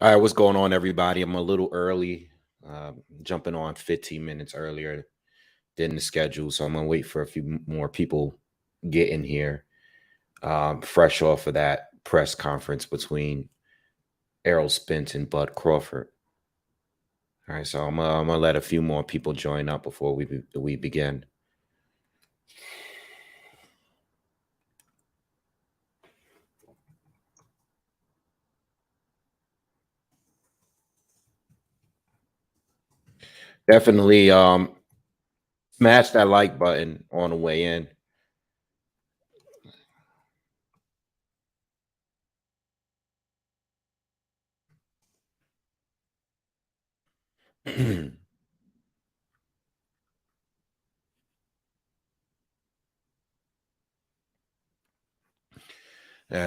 All right, what's going on, everybody? I'm a little early, jumping on 15 minutes earlier than the schedule, so I'm gonna wait for a few more people get in here. Fresh off of that press conference between Errol Spence and Bud Crawford. All right, so I'm gonna let a few more people join up before we begin. Definitely smash that like button on the way in.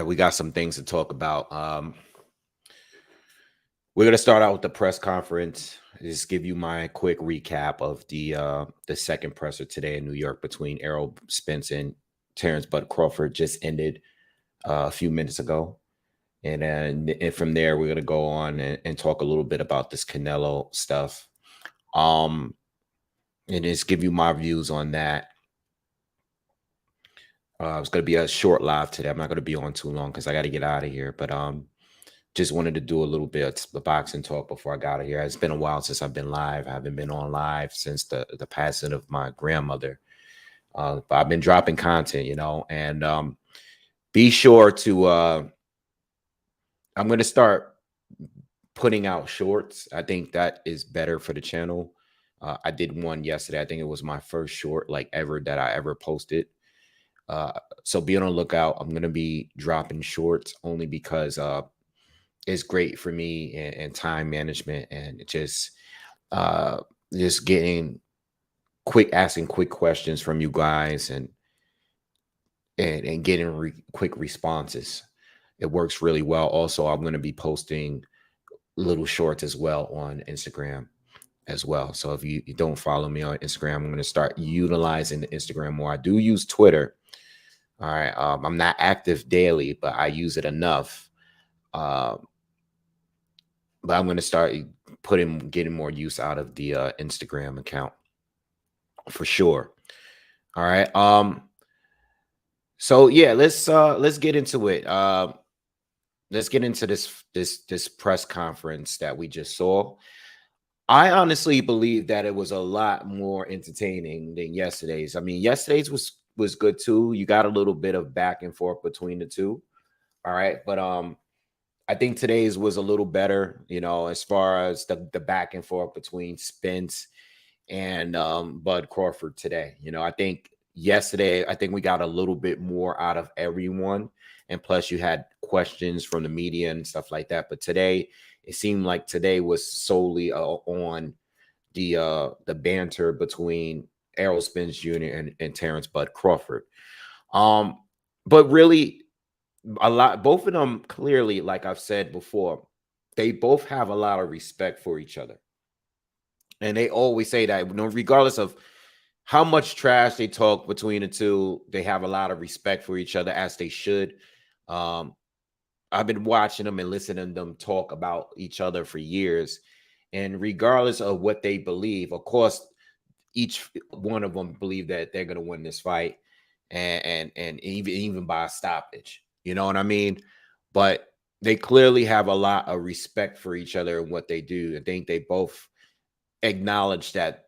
We got some things to talk about. We're gonna start out with the press conference. Just give you my quick recap of the second presser today in New York between Errol Spence and Terrence Bud Crawford just ended a few minutes ago. And then from there, we're gonna go on and talk a little bit about this Canelo stuff. And just give you my views on that. It's gonna be a short live today. I'm not gonna be on too long because I got to get out of here. But just wanted to do a little bit of boxing talk before I got out of here. It's been a while since I've been live. I haven't been on live since the passing of my grandmother. But I've been dropping content, and be sure to I'm going to start putting out shorts. I think that is better for the channel. I did one yesterday. I think it was my first short like ever that I ever posted. So be on the lookout. I'm going to be dropping shorts only because is great for me and time management and just getting asking quick questions from you guys and getting quick responses. It works really well. Also, I'm going to be posting little shorts as well on Instagram as well. So if you don't follow me on Instagram, I'm going to start utilizing the Instagram more. I do use Twitter. All right. I'm not active daily, but I use it enough. But I'm going to start getting more use out of the Instagram account for sure. All right. So yeah, let's get into it. Let's get into this press conference that we just saw. I honestly believe that it was a lot more entertaining than yesterday's. I mean, yesterday's was good too. You got a little bit of back and forth between the two. All right, but I think today's was a little better, as far as the back and forth between Spence and Bud Crawford today. I think yesterday, I think we got a little bit more out of everyone. And plus you had questions from the media and stuff like that. But today, it seemed like today was solely on the banter between Errol Spence Jr. and Terrence Bud Crawford. But really, both of them clearly, like I've said before, they both have a lot of respect for each other. And they always say that, regardless of how much trash they talk between the two, they have a lot of respect for each other, as they should. I've been watching them and listening to them talk about each other for years. And regardless of what they believe, of course, each one of them believe that they're going to win this fight, and even by a stoppage. You know what I mean? But they clearly have a lot of respect for each other and what they do. I think they both acknowledge that,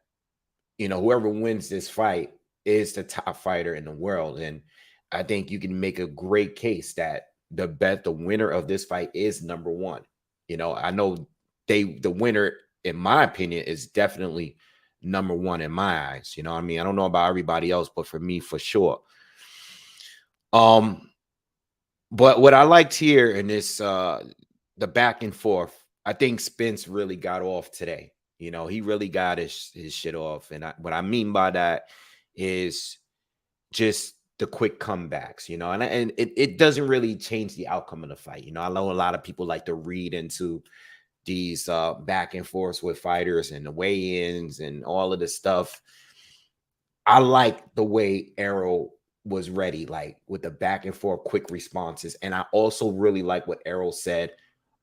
whoever wins this fight is the top fighter in the world. And I think you can make a great case that the winner of this fight is number one. I know the winner, in my opinion, is definitely number one in my eyes. I mean, I don't know about everybody else, but for me, for sure. But what I liked here in this the back and forth, I think Spence really got off today. He really got his shit off. And what I mean by that is just the quick comebacks, and it doesn't really change the outcome of the fight. I know a lot of people like to read into these back and forths with fighters and the weigh-ins and all of this stuff. I like the way Errol was ready, like with the back and forth quick responses. And I also really like what Errol said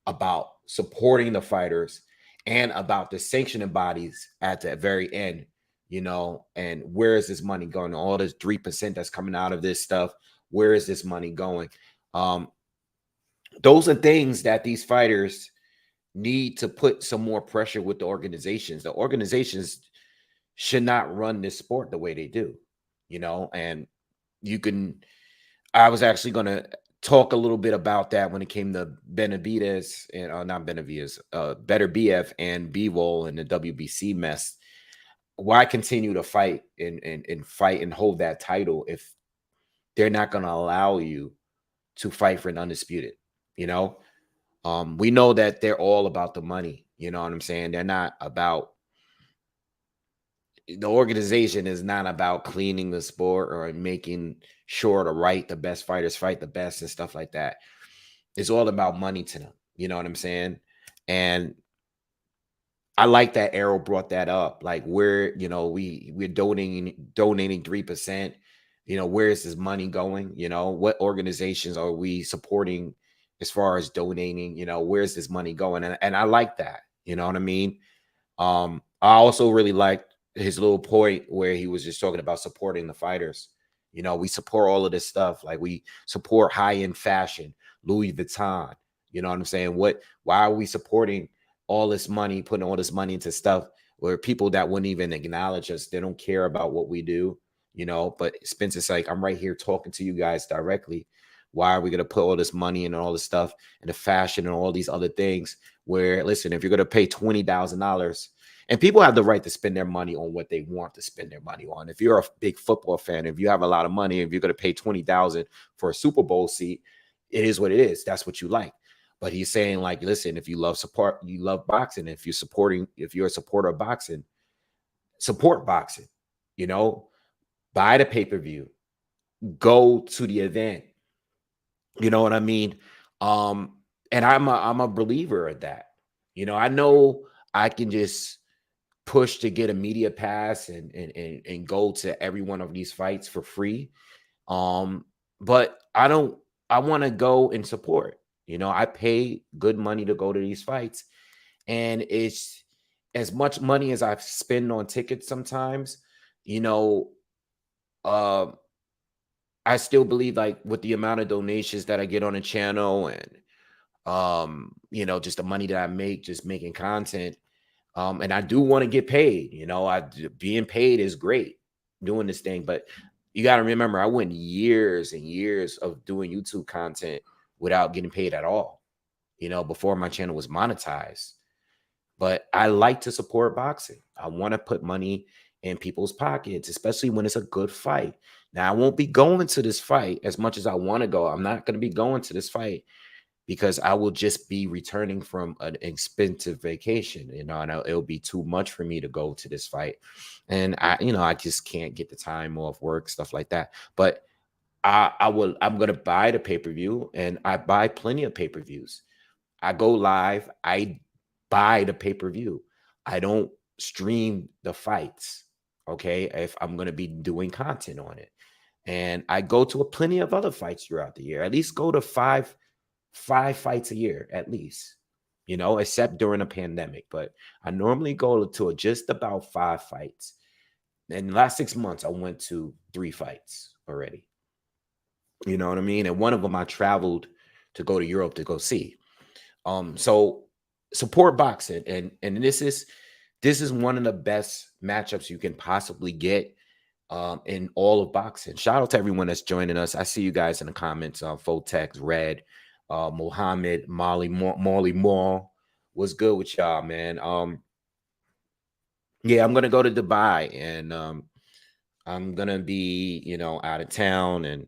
about supporting the fighters and about the sanctioning bodies at the very end, and where is this money going? All this 3% that's coming out of this stuff, where is this money going? Those are things that these fighters need to put some more pressure with the organizations. The organizations should not run this sport the way they do, and you can, I was actually going to talk a little bit about that when it came to Benavidez and not Benavidez, Better BF and B-Roll and the WBC mess. Why continue to fight and fight and hold that title if they're not going to allow you to fight for an undisputed? We know that they're all about the money. You know what I'm saying? They're not about, the organization is not about cleaning the sport or making sure the best fighters fight the best and stuff like that. It's all about money to them. You know what I'm saying? And I like that Arrow brought that up. Like, we're donating 3%. Where is this money going? What organizations are we supporting as far as donating? Where's this money going? And I like that. You know what I mean? I also really liked his little point where he was just talking about supporting the fighters. We support all of this stuff. Like, we support high-end fashion, Louis Vuitton. You know what I'm saying? Why are we supporting all this money, putting all this money into stuff where people that wouldn't even acknowledge us, they don't care about what we do, but Spence is like, I'm right here talking to you guys directly. Why are we going to put all this money and all this stuff and the fashion and all these other things where, listen, if you're going to pay $20,000, and people have the right to spend their money on what they want to spend their money on. If you're a big football fan, if you have a lot of money, if you're going to pay $20,000 for a Super Bowl seat, it is what it is. That's what you like. But he's saying, like, listen, if you love boxing, if you're a supporter of boxing, support boxing, buy the pay-per-view, go to the event. You know what I mean? And I'm a believer of that. I know I can just push to get a media pass and go to every one of these fights for free. But I want to go and support. I pay good money to go to these fights, and it's as much money as I spend on tickets sometimes, uh, I still believe, like, with the amount of donations that I get on the channel and just the money that I make just making content. And I do want to get paid. Being paid is great doing this thing, but you got to remember, I went years and years of doing YouTube content without getting paid at all, before my channel was monetized. But I like to support boxing. I want to put money in people's pockets, especially when it's a good fight. Now, I won't be going to this fight as much as I want to go. I'm not going to be going to this fight because I will just be returning from an expensive vacation, and it'll be too much for me to go to this fight. And I just can't get the time off work, stuff like that. But I'm going to buy the pay-per-view, and I buy plenty of pay-per-views. I go live. I buy the pay-per-view. I don't stream the fights. Okay. If I'm going to be doing content on it, and I go to plenty of other fights throughout the year, at least go to five fights a year, at least, except during a pandemic. But I normally go to just about 5 fights. In the last 6 months, I went to 3 fights already. You know what I mean? And one of them I traveled to go to Europe to go see. So support boxing, and this is one of the best matchups you can possibly get in all of boxing. Shout out to everyone that's joining us. I see you guys in the comments. Fotex, Red, Mohammed, Molly Moore. What's good with y'all, man? Yeah, I'm gonna go to Dubai, and I'm gonna be, out of town, and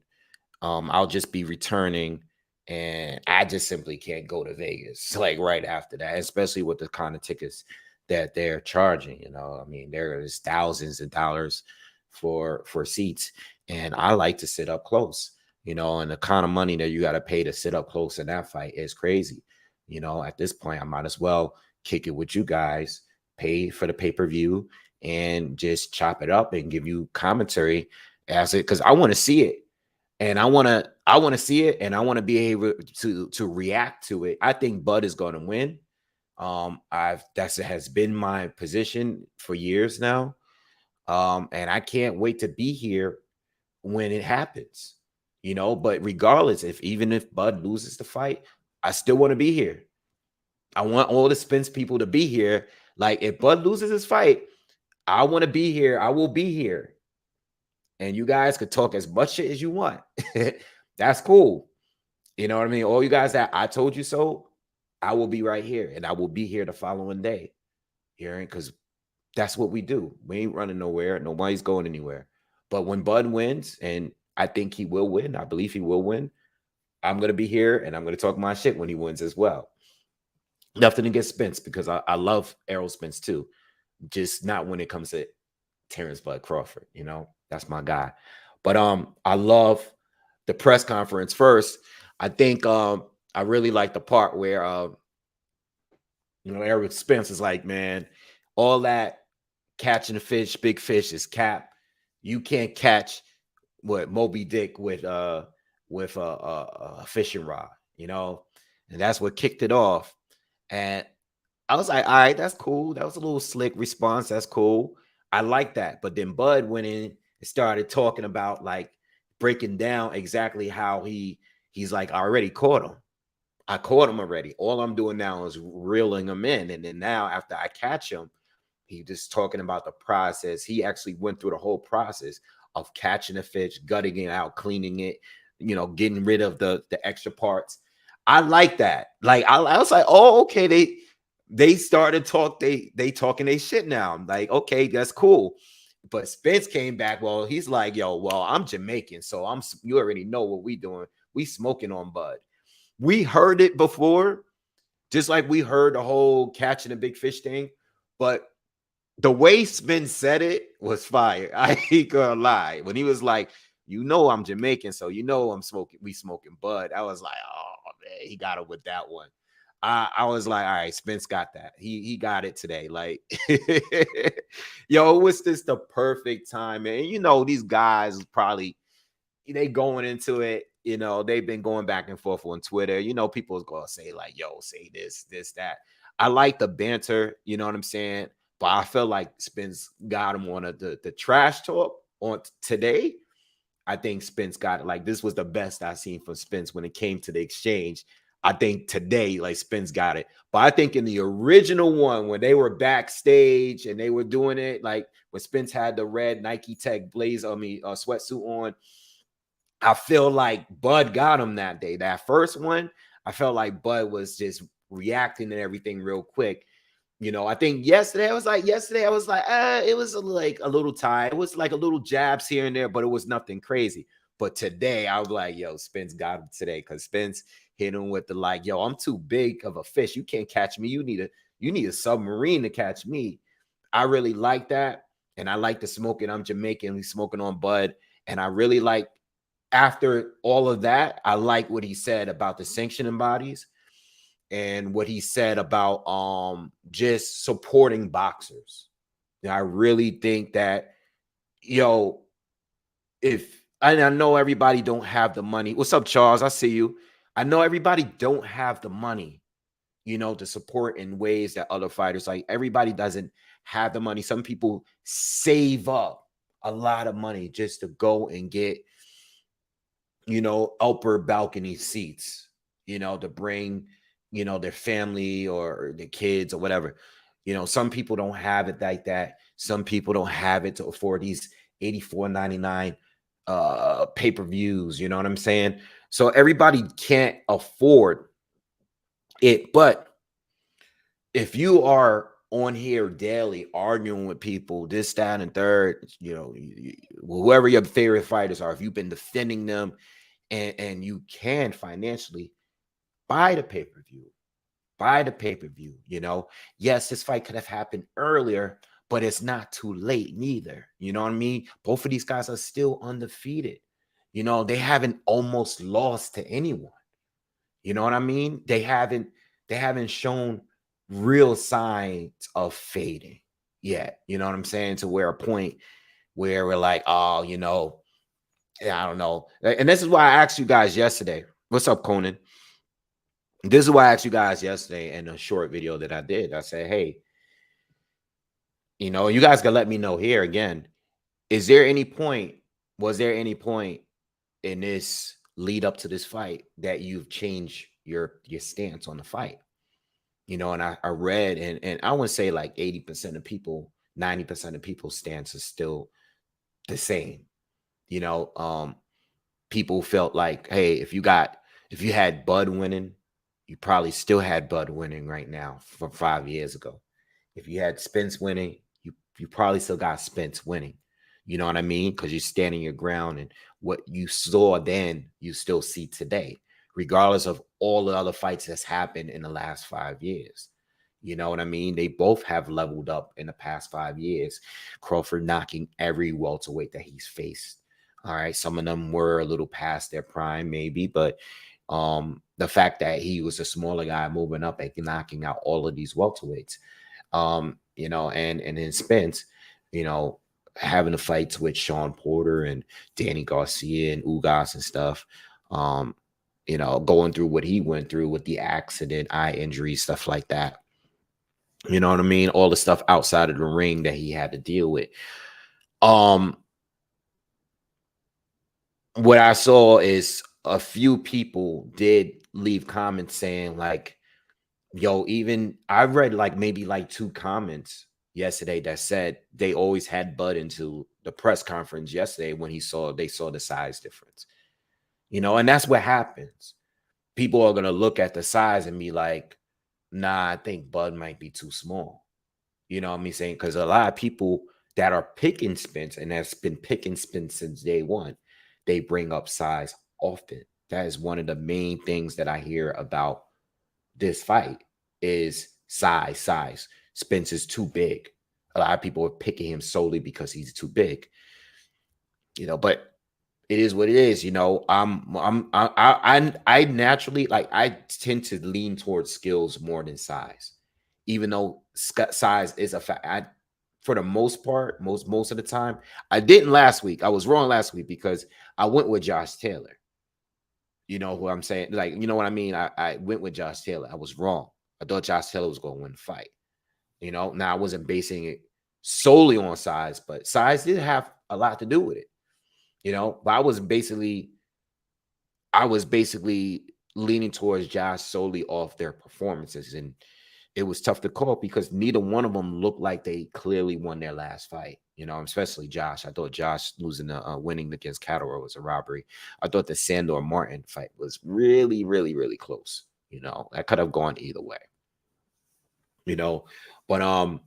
I'll just be returning, and I just simply can't go to Vegas like right after that, especially with the kind of tickets that they're charging. I mean, there is thousands of dollars for seats, and I like to sit up close. And the kind of money that you got to pay to sit up close in that fight is crazy. At this point, I might as well kick it with you guys, pay for the pay-per-view, and just chop it up and give you commentary as it, because I want to see it. And I want to see it, and I want to be able to react to it. I think Bud is going to win. That has been my position for years now. And I can't wait to be here when it happens, but regardless, even if Bud loses the fight, I still want to be here. I want all the Spence people to be here. Like, if Bud loses his fight, I want to be here. I will be here. And you guys could talk as much shit as you want. That's cool. You know what I mean? All you guys that I told you so, I will be right here. And I will be here the following day. Hearing, because that's what we do. We ain't running nowhere. Nobody's going anywhere. But when Bud wins, and I think he will win, I believe he will win, I'm going to be here and I'm going to talk my shit when he wins as well. Nothing against Spence, because I love Errol Spence too. Just not when it comes to Terrence Bud Crawford. That's my guy. But I love the press conference. First, I think I really like the part where Errol Spence is like, man, all that catching a fish, big fish is cap. You can't catch what Moby Dick with a fishing rod, and that's what kicked it off. And I was like, all right, that's cool. That was a little slick response. That's cool. I like that. But then Bud went in and started talking about, like, breaking down exactly how he's like, I already caught him. I caught him already. All I'm doing now is reeling him in. And then now after I catch him, he just talking about the process. He actually went through the whole process of catching a fish, gutting it out, cleaning it, getting rid of the extra parts. I like that. Like, I was like, oh, okay. They started they talking their shit now. I'm like, okay, that's cool. But Spence came back. Well, he's like, yo, well, I'm Jamaican, so you already know what we doing. We smoking on Bud. We heard it before, just like we heard the whole catching a big fish thing. But the way Spence said it was fire. I ain't gonna lie. When he was like, I'm Jamaican, so we smoking Bud. I was like, oh man, he got it with that one. I was like, all right, Spence got that. He got it today. Like, yo, was this the perfect time, man? These guys probably, they going into it. They've been going back and forth on Twitter. People's gonna say, like, yo, say this, that. I like the banter, you know what I'm saying? But I feel like Spence got him on the trash talk on today. I think Spence got it. Like, this was the best I've seen from Spence when it came to the exchange. I think today, like, Spence got it. But I think in the original one, when they were backstage and they were doing it, like when Spence had the red Nike Tech sweatsuit on, I feel like Bud got him that day. That first one, I felt like Bud was just reacting to everything real quick. I think yesterday I was like, it was like a little tired. It was like a little jabs here and there, but it was nothing crazy. But today I was like, yo, Spence got him today, because Spence hit him with the, like, yo, I'm too big of a fish. You can't catch me. You need a submarine to catch me. I really like that. And I like the smoking. I'm Jamaican. We smoking on Bud. And I really like, after all of that, I like what he said about the sanctioning bodies and what he said about just supporting boxers. And I really think that, I know everybody don't have the money. What's up, Charles? I see you. I know everybody don't have the money, to support in ways that other fighters, like, everybody doesn't have the money. Some people save up a lot of money just to go and get, upper balcony seats, to bring, their family or their kids or whatever. Some people don't have it like that. Some people don't have it to afford these $84.99 pay-per-views. You know what I'm saying? So everybody can't afford it. But if you are on here daily arguing with people, this, that, and third, whoever your favorite fighters are, if you've been defending them, and you can financially buy the pay-per-view, yes, this fight could have happened earlier, but it's not too late neither. You know what I mean? Both of these guys are still undefeated. They haven't almost lost to anyone. You know what I mean? They haven't shown real signs of fading yet. You know what I'm saying? To where a point where we're like, oh, I don't know. And this is why I asked you guys yesterday. What's up, Conan? This is why I asked you guys yesterday in a short video that I did. I said, hey, you guys can let me know here again. Is there any point? Was there any point in this lead up to this fight that you've changed your stance on the fight? And I read, and I would say like 80% of people, 90% of people's stance is still the same. People felt like, hey, if you had Bud winning, you probably still had Bud winning right now from 5 years ago. If you had Spence winning, you probably still got Spence winning. You know what I mean? Because you're standing your ground, and what you saw then, you still see today, regardless of all the other fights that's happened in the last 5 years. You know what I mean? They both have leveled up in the past 5 years. Crawford knocking every welterweight that he's faced. All right. Some of them were a little past their prime, maybe, but the fact that he was a smaller guy moving up and knocking out all of these welterweights, and in Spence, having the fights with Sean Porter and Danny Garcia and Ugas and stuff, going through what he went through with the accident, eye injury, stuff like that. You know what I mean? All the stuff outside of the ring that he had to deal with. What I saw is a few people did leave comments saying like, yo, even I read like maybe like 2 comments yesterday that said they always had Bud into the press conference yesterday when they saw the size difference. And that's what happens. People are gonna look at the size and be like, nah, I think Bud might be too small. You know what I mean? Saying, because a lot of people that are picking Spence and that's been picking Spence since day one, they bring up size often. That is one of the main things that I hear about this fight is size. Spence is too big. A lot of people are picking him solely because he's too big. But it is what it is. I naturally, like, I tend to lean towards skills more than size, even though size is a fact. For the most part, most of the time, I didn't last week. I was wrong last week because I went with Josh Taylor. You know what I'm saying? Like, you know what I mean? I went with Josh Taylor. I was wrong. I thought Josh Taylor was going to win the fight. Now I wasn't basing it solely on size, but size did have a lot to do with it. But I was basically leaning towards Josh solely off their performances, and it was tough to call because neither one of them looked like they clearly won their last fight. Especially Josh. I thought Josh losing winning against Catterall was a robbery. I thought the Sandor Martin fight was really, really, really close. That could have gone either way. But a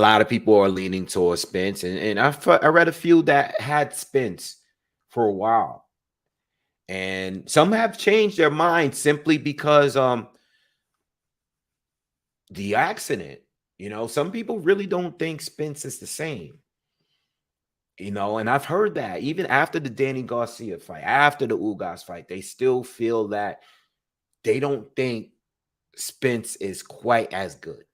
lot of people are leaning towards Spence, and I read a few that had Spence for a while, and some have changed their mind simply because the accident. Some people really don't think Spence is the same. And I've heard that even after the Danny Garcia fight, after the Ugas fight, they still feel that they don't think Spence is quite as good.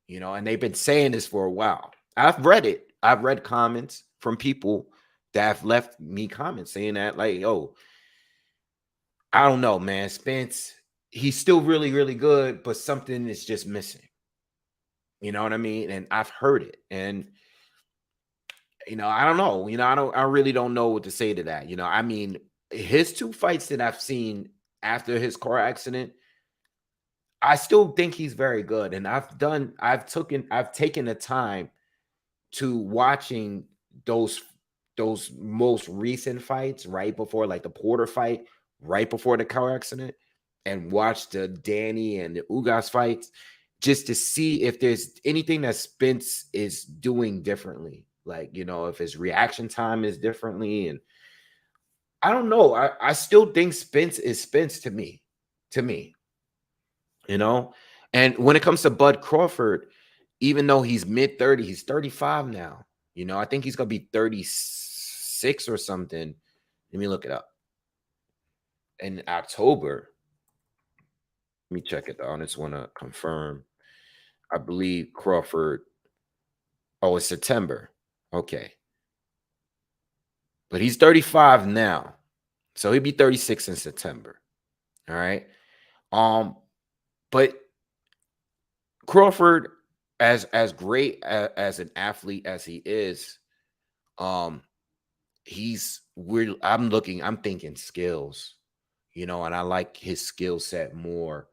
And they've been saying this for a while. I've read it. I've read comments from people that have left me comments saying that, like, oh, I don't know, man. Spence, he's still really, really good, but something is just missing. You know what I mean? And I've heard it. And, I don't know. I really don't know what to say to that. I mean, his 2 fights that I've seen after his car accident, I still think he's very good. And I've taken the time to watching those most recent fights right before, like the Porter fight, right before the car accident, and watch the Danny and the Ugas fights just to see if there's anything that Spence is doing differently. Like, if his reaction time is differently. And I don't know. I still think Spence is Spence to me. And when it comes to Bud Crawford, even though he's mid-30, he's 35 now. I think he's going to be 36 or something. Let me look it up. In October. Let me check it. I just want to confirm. I believe Crawford. Oh, it's September. Okay. But he's 35 now. So he'll be 36 in September. All right. Um, but Crawford, as great as an athlete as he is, um, I'm thinking skills, and I like his skill set more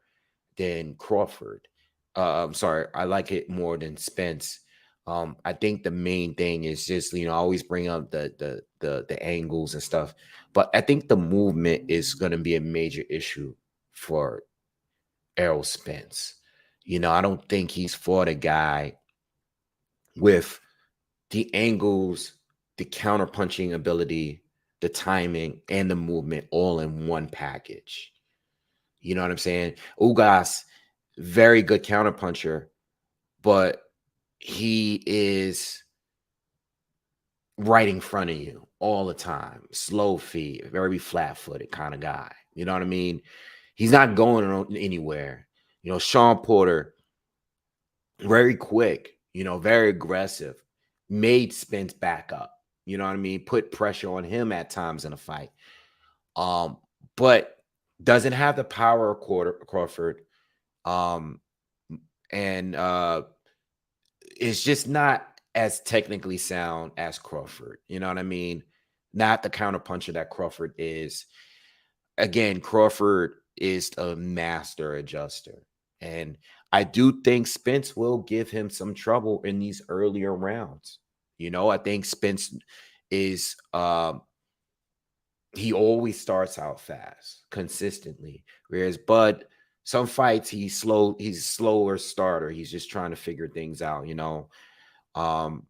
than Crawford. I'm sorry, I like it more than Spence. I think the main thing is just, I always bring up the angles and stuff, but I think the movement is going to be a major issue for Errol Spence. I don't think he's fought a guy with the angles, the counter punching ability, the timing, and the movement all in one package. You know what I'm saying? Ugas, very good counter puncher, but he is right in front of you all the time. Slow feet, very flat footed kind of guy. You know what I mean? He's not going anywhere. Sean Porter, very quick, very aggressive, made Spence back up. You know what I mean? Put pressure on him at times in a fight. Um, but doesn't have the power of Crawford. Um, and It's just not as technically sound as Crawford. You know what I mean? Not the counter puncher that Crawford is. Again, Crawford is a master adjuster. And I do think Spence will give him some trouble in these earlier rounds. I think Spence is he always starts out fast, consistently. Whereas Bud, some fights he's a slower starter. He's just trying to figure things out. Um,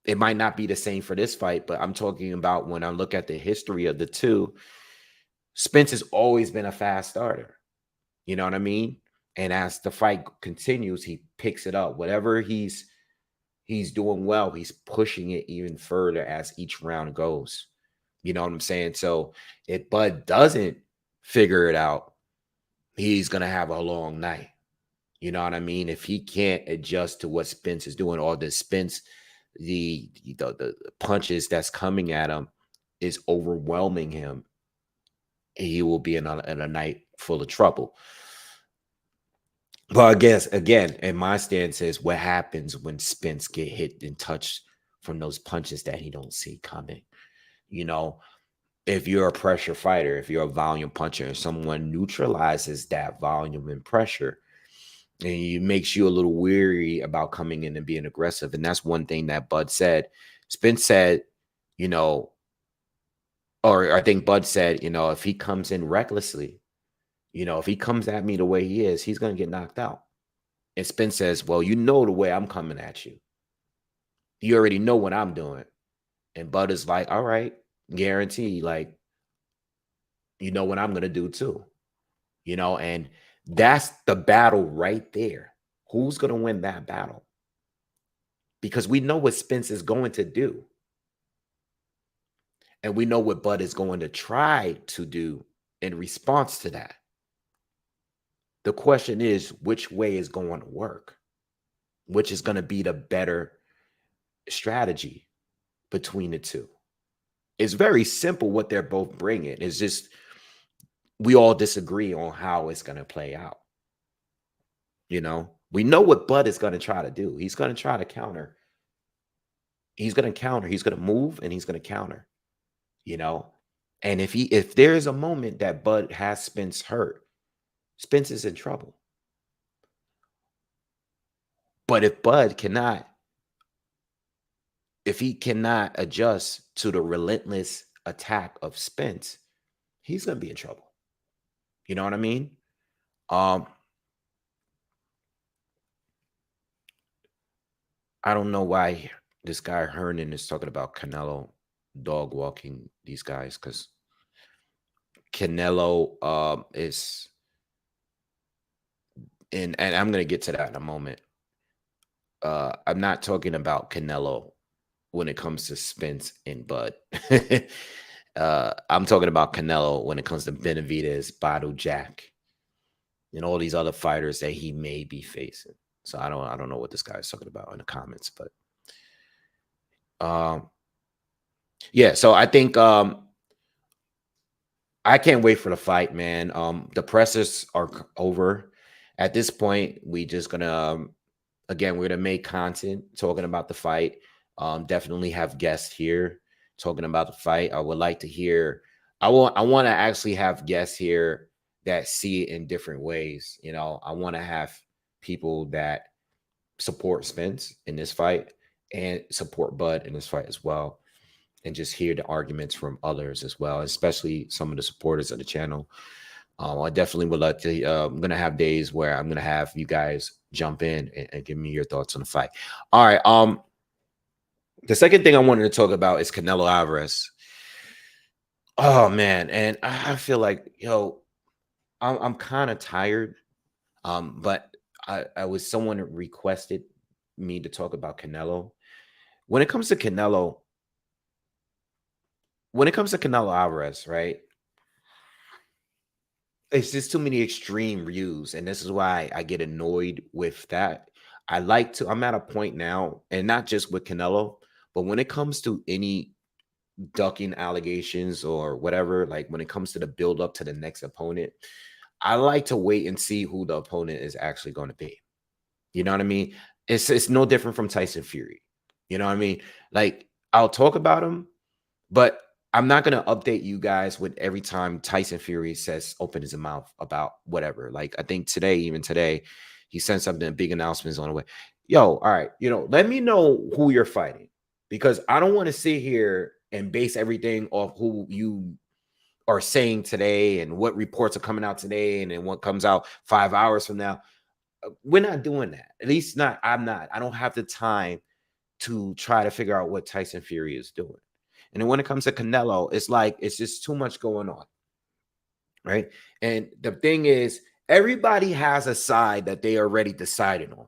it might not be the same for this fight, but I'm talking about when I look at the history of the two, Spence has always been a fast starter. You know what I mean? And as the fight continues, he picks it up. Whatever he's doing well, he's pushing it even further as each round goes. You know what I'm saying? So if Bud doesn't figure it out, he's gonna have a long night. You know what I mean? If he can't adjust to what Spence is doing, or the Spence, the punches that's coming at him is overwhelming him, he will be in a night full of trouble. But I guess again, and my stance is, what happens when Spence get hit and touched from those punches that he don't see coming? If you're a pressure fighter, if you're a volume puncher, and someone neutralizes that volume and pressure, and it makes you a little weary about coming in and being aggressive. And that's one thing that Bud said. Spence said, or I think Bud said, if he comes in recklessly, if he comes at me the way he is, he's going to get knocked out. And Spence says, well, the way I'm coming at you. You already know what I'm doing. And Bud is like, all right, guarantee, like, you know what I'm going to do too. And that's the battle right there. Who's going to win that battle? Because we know what Spence is going to do. And we know what Bud is going to try to do in response to that. The question is, which way is going to work? Which is going to be the better strategy between the two? It's very simple what they're both bringing. It's just we all disagree on how it's going to play out. We know what Bud is going to try to do. He's going to try to counter. He's going to counter. He's going to move and he's going to counter. And if there is a moment that Bud has Spence hurt, Spence is in trouble. But if he cannot adjust to the relentless attack of Spence, he's going to be in trouble. You know what I mean? I don't know why this guy Hernan is talking about Canelo dog walking these guys, because Canelo is, and I'm going to get to that in a moment. I'm not talking about Canelo when it comes to Spence and Bud. I'm talking about Canelo when it comes to Benavidez, Badu Jack, and all these other fighters that he may be facing. So I don't know what this guy is talking about in the comments, but yeah. So I think I can't wait for the fight, man. The presses are over. At this point, we just gonna again, we're gonna make content talking about the fight. Definitely have guests here talking about the fight. I would like to hear. I want to actually have guests here that see it in different ways. You know, I want to have people that support Spence in this fight and support Bud in this fight as well, and just hear the arguments from others as well, especially some of the supporters of the channel. I definitely would like to. I'm gonna have days where I'm gonna have you guys jump in and give me your thoughts on the fight. All right. The second thing I wanted to talk about is Canelo Alvarez. Oh man, and I feel like I'm kind of tired. But I was someone requested me to talk about Canelo. When it comes to Canelo, when it comes to Canelo Alvarez, right? It's just too many extreme views, and this is why I get annoyed with that. I'm at a point now, and not just with Canelo, but when it comes to any ducking allegations or whatever, like when it comes to the build up to the next opponent, I like to wait and see who the opponent is actually going to be. You know what I mean? It's no different from Tyson Fury. You know what I mean? Like I'll talk about him, but I'm not gonna update you guys with every time Tyson Fury says open his mouth about whatever. Like I think today, even today, he sent something big announcements on the way. Yo, all right, let me know who you're fighting because I don't want to sit here and base everything off who you are saying today and what reports are coming out today and then what comes out 5 hours from now. We're not doing that. At least not. I'm not. I don't have the time to try to figure out what Tyson Fury is doing. And then when it comes to Canelo, it's like it's just too much going on, right? And the thing is, everybody has a side that they already decided on,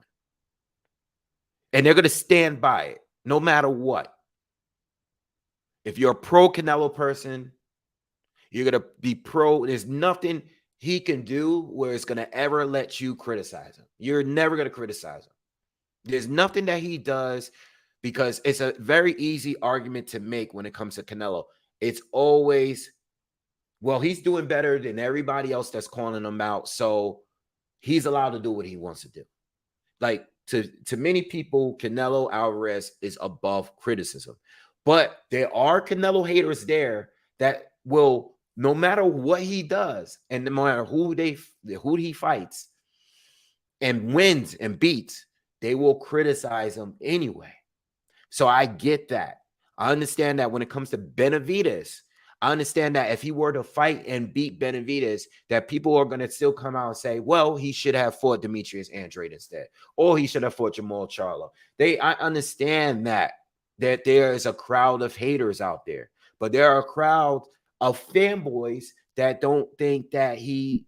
and they're going to stand by it no matter what. If you're a pro Canelo person, you're going to be pro. There's nothing he can do where it's going to ever let you criticize him. You're never going to criticize him. There's nothing that he does because it's a very easy argument to make when it comes to Canelo. It's always, well, he's doing better than everybody else that's calling him out. So he's allowed to do what he wants to do. Like to many people, Canelo Alvarez is above criticism. But there are Canelo haters there that will, no matter what he does, and no matter who he fights and wins and beats, they will criticize him anyway. So I get that. I understand that when it comes to Benavidez, I understand that if he were to fight and beat Benavidez, that people are going to still come out and say, well, he should have fought Demetrius Andrade instead, or he should have fought Jamal Charlo. I understand that there is a crowd of haters out there, but there are a crowd of fanboys that don't think that he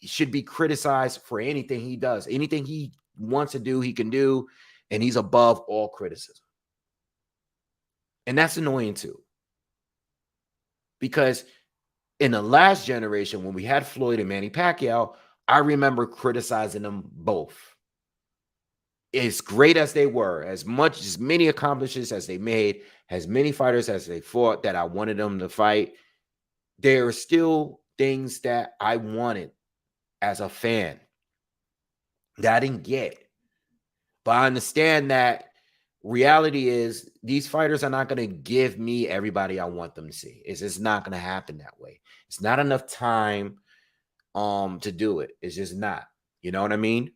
should be criticized for anything he does. Anything he wants to do, he can do, and he's above all criticism. And that's annoying too. Because in the last generation, when we had Floyd and Manny Pacquiao, I remember criticizing them both. As great as they were, as many accomplishments as they made, as many fighters as they fought that I wanted them to fight, there are still things that I wanted as a fan that I didn't get. But I understand that reality is these fighters are not going to give me everybody I want them to see. It's just not going to happen that way. It's not enough time to do it. It's just not. You know what I mean?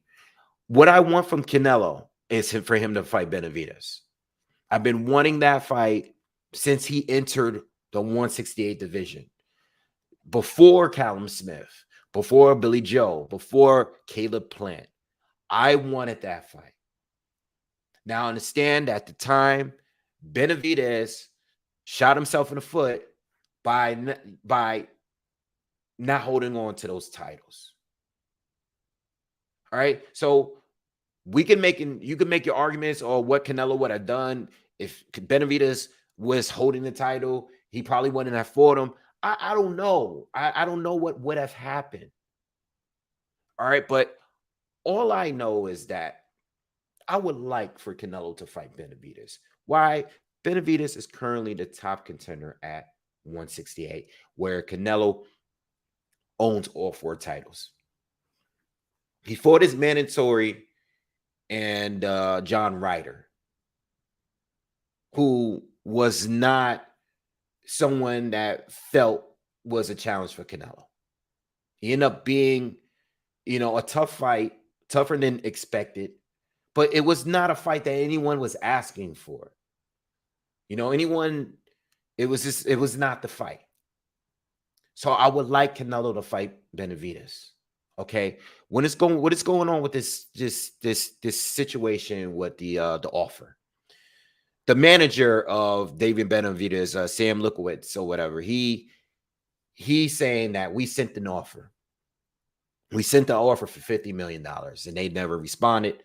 What I want from Canelo is for him to fight Benavidez. I've been wanting that fight since he entered the 168 division. Before Callum Smith, before Billy Joe, before Caleb Plant. I wanted that fight. Now, understand at the time, Benavidez shot himself in the foot by not holding on to those titles. All right. So you can make your arguments or what Canelo would have done if Benavidez was holding the title. He probably wouldn't have fought him. I don't know. I don't know what would have happened. All right. But all I know is that I would like for Canelo to fight Benavidez. Why? Benavidez is currently the top contender at 168, where Canelo owns all 4 titles. He fought his mandatory and John Ryder, who was not someone that felt was a challenge for Canelo. He ended up being, a tough fight, tougher than expected, but it was not a fight that anyone was asking for. It was not the fight. So I would like Canelo to fight Benavidez. Okay. What is going on with this situation with the offer? The manager of David Benavidez, Sam Lukowitz or whatever, he's saying that we sent an offer. We sent the offer for $50 million and they never responded.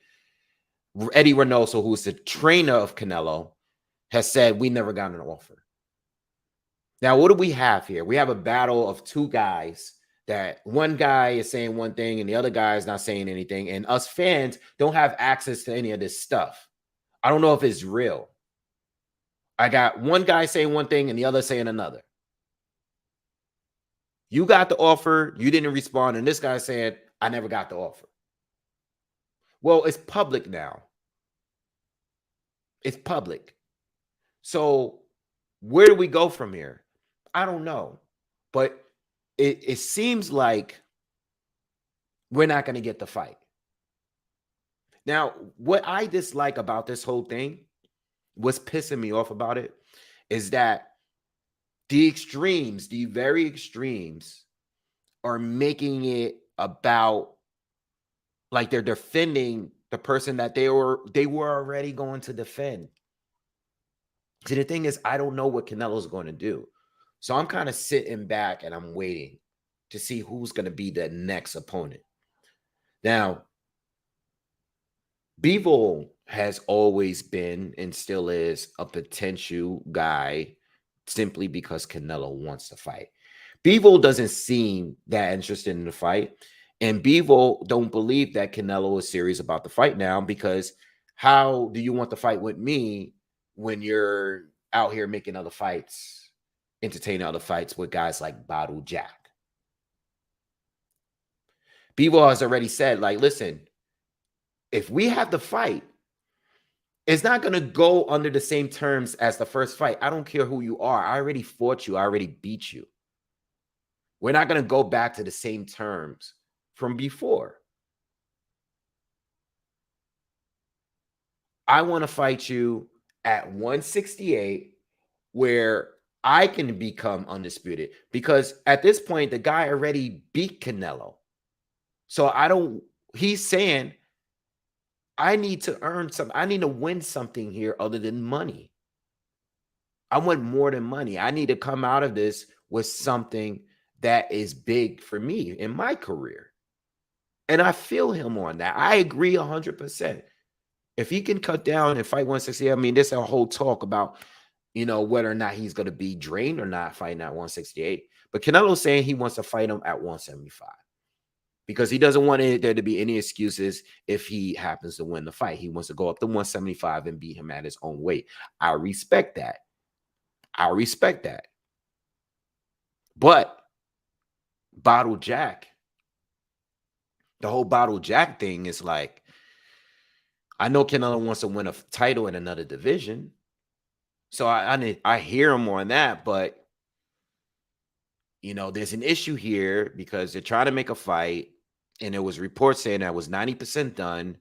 Eddie Reynoso, who's the trainer of Canelo, has said we never got an offer. Now, what do we have here? We have a battle of two guys that one guy is saying one thing and the other guy is not saying anything. And us fans don't have access to any of this stuff. I don't know if it's real. I got one guy saying one thing and the other saying another. You got the offer, you didn't respond, and this guy said, I never got the offer. Well, it's public now. It's public. So where do we go from here? I don't know. But it seems like we're not going to get the fight. Now, what I dislike about this whole thing, what's pissing me off about it, is that the extremes, the very extremes, are making it about like they're defending the person that they were already going to defend. See, the thing is, I don't know what Canelo's going to do. So I'm kind of sitting back and I'm waiting to see who's going to be the next opponent. Now, Bivol has always been and still is a potential guy simply because Canelo wants to fight. Bivol doesn't seem that interested in the fight. And Bivol don't believe that Canelo is serious about the fight now, because how do you want to fight with me when you're out here making other fights, entertaining other fights with guys like Badu Jack? Bivol has already said, like, listen, if we have the fight, it's not going to go under the same terms as the first fight. I don't care who you are. I already fought you. I already beat you. We're not going to go back to the same terms from before. I want to fight you at 168 where I can become undisputed, because at this point, the guy already beat Canelo. So he's saying, I need to earn something. I need to win something here other than money. I want more than money. I need to come out of this with something that is big for me in my career. And I feel him on that. I agree 100%. If he can cut down and fight 168, I mean, there's a whole talk about, whether or not he's going to be drained or not fighting at 168. But Canelo's saying he wants to fight him at 175 because he doesn't want there to be any excuses if he happens to win the fight. He wants to go up to 175 and beat him at his own weight. I respect that. But Bottle Jack, the whole Bottle Jack thing is like, I know Canelo wants to win a title in another division. So I hear him on that, but there's an issue here because they're trying to make a fight, and there was reports saying that was 90% done.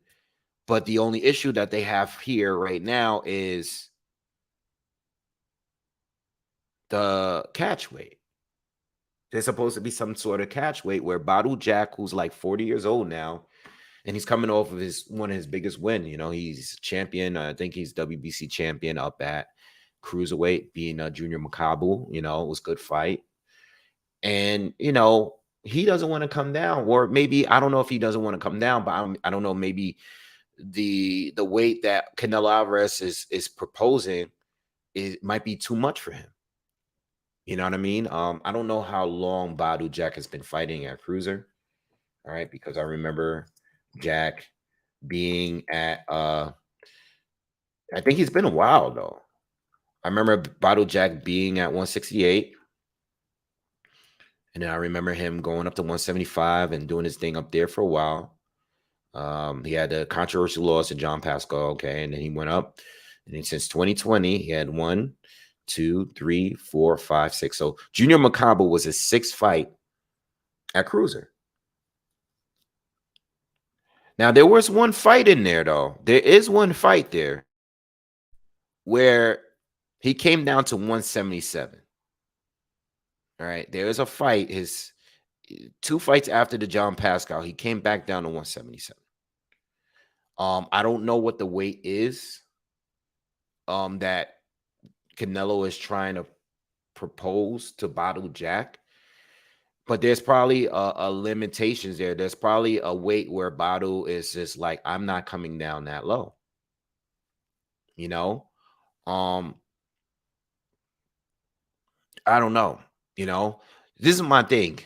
But the only issue that they have here right now is the catch weight. There's supposed to be some sort of catch weight where Badu Jack, who's like 40 years old now, and he's coming off of one of his biggest wins. He's champion. I think he's WBC champion up at cruiserweight, being a Junior Makabu. It was a good fight. And, he doesn't want to come down, or maybe, I don't know if he doesn't want to come down, but I don't know, maybe the weight that Canelo Alvarez is proposing, it might be too much for him. You know what I mean? I don't know how long Badu Jack has been fighting at cruiser. All right, because I remember Jack being at I think he's been a while though. I remember Badu Jack being at 168. And then I remember him going up to 175 and doing his thing up there for a while. He had a controversial loss to John Pascal, okay, and then he went up. And then since 2020, he had 1, 2, 3, 4, 5, 6. So Junior Makabu was his 6th fight at cruiser. Now there was one fight in there though. There is one fight there where he came down to 177. All right, there is a fight. His 2 fights after the John Pascal, he came back down to 177. I don't know what the weight is that Canelo is trying to propose to Bottle Jack, but there's probably a limitations there. There's probably a weight where Bottle is just like, I'm not coming down that low. You know, I don't know. You know, this is my thing.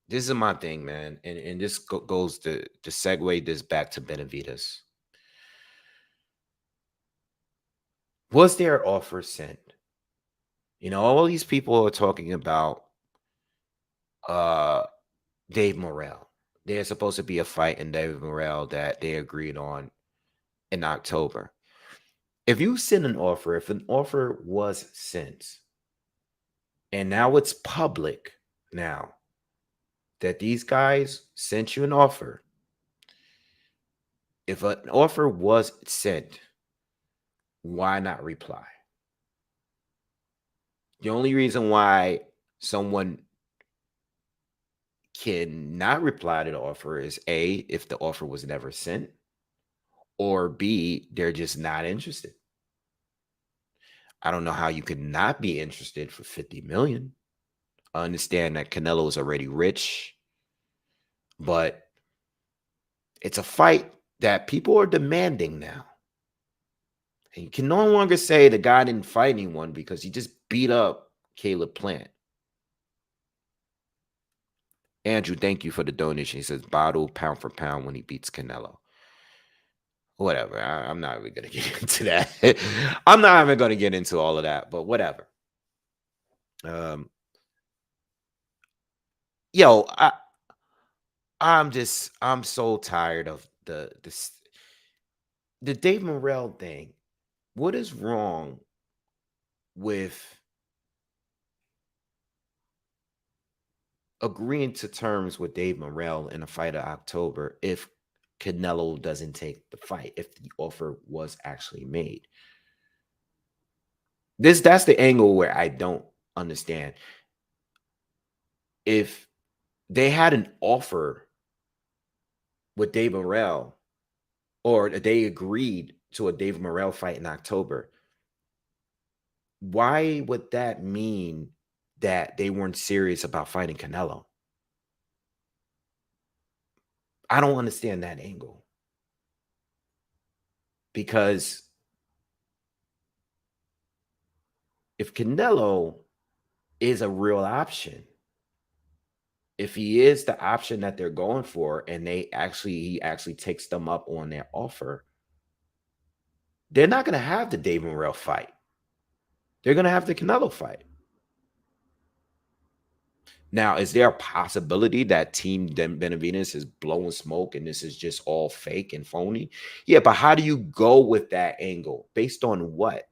This is my thing, man, and this goes to segue this back to Benavidez. Was there an offer sent? You know, all these people are talking about Dave Morrell. There's supposed to be a fight in Dave Morrell that they agreed on in October. If you send an offer, if an offer was sent, and now it's public now that these guys sent you an offer, if an offer was sent, why not reply? The only reason why someone cannot reply to the offer is A, if the offer was never sent, or B, they're just not interested. I don't know how you could not be interested for 50 million. I understand that Canelo is already rich, but it's a fight that people are demanding now. And you can no longer say the guy didn't fight anyone because he just beat up Caleb Plant. Andrew, thank you for the donation. He says Bottle pound for pound when he beats Canelo. Whatever. I'm not even going to get into that. I'm not even going to get into all of that, but whatever. Yo, I'm so tired of the Dave Morrell thing. What is wrong with agreeing to terms with Dave Morrell in a fight of October if Canelo doesn't take the fight, if the offer was actually made? That's the angle where I don't understand. If they had an offer with Dave Morrell, or they agreed to a Dave Morrell fight in October, why would that mean that they weren't serious about fighting Canelo? I don't understand that angle. Because if Canelo is a real option, if he is the option that they're going for, and he actually takes them up on their offer, they're not going to have the Dave Morrell fight. They're going to have the Canelo fight. Now, is there a possibility that Team Benavidez is blowing smoke and this is just all fake and phony? Yeah, but how do you go with that angle? Based on what?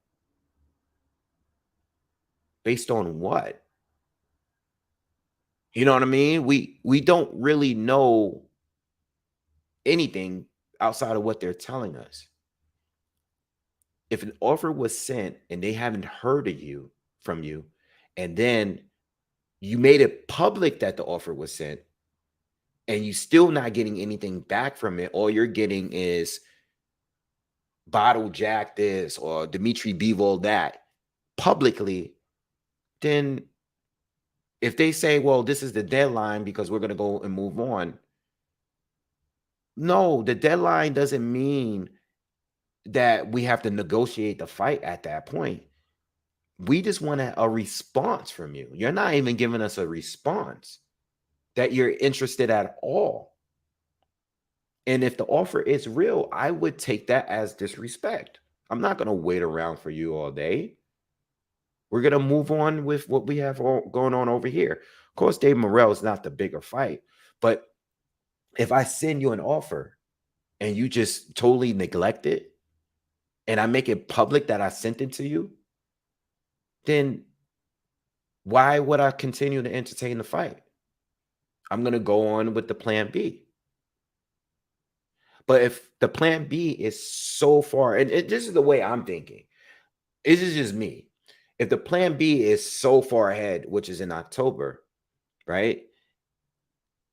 Based on what? You know what I mean? We don't really know anything outside of what they're telling us. If an offer was sent and they haven't heard of you from you, and then you made it public that the offer was sent, and you still not getting anything back from it, all you're getting is Bottle Jack this or Dimitri Bivol that publicly, then if they say, well, this is the deadline because we're going to go and move on. No, the deadline doesn't mean that we have to negotiate the fight at that point. We just want a response from you. You're not even giving us a response that you're interested at all. And if the offer is real, I would take that as disrespect. I'm not going to wait around for you all day. We're gonna move on with what we have going on over here. Of course, Dave Morrell is not the bigger fight, but if I send you an offer and you just totally neglect it, and I make it public that I sent it to you, then why would I continue to entertain the fight? I'm gonna go on with the plan B. But if the plan B is so far, and this is the way I'm thinking, this is just me. If the plan B is so far ahead, which is in October, right?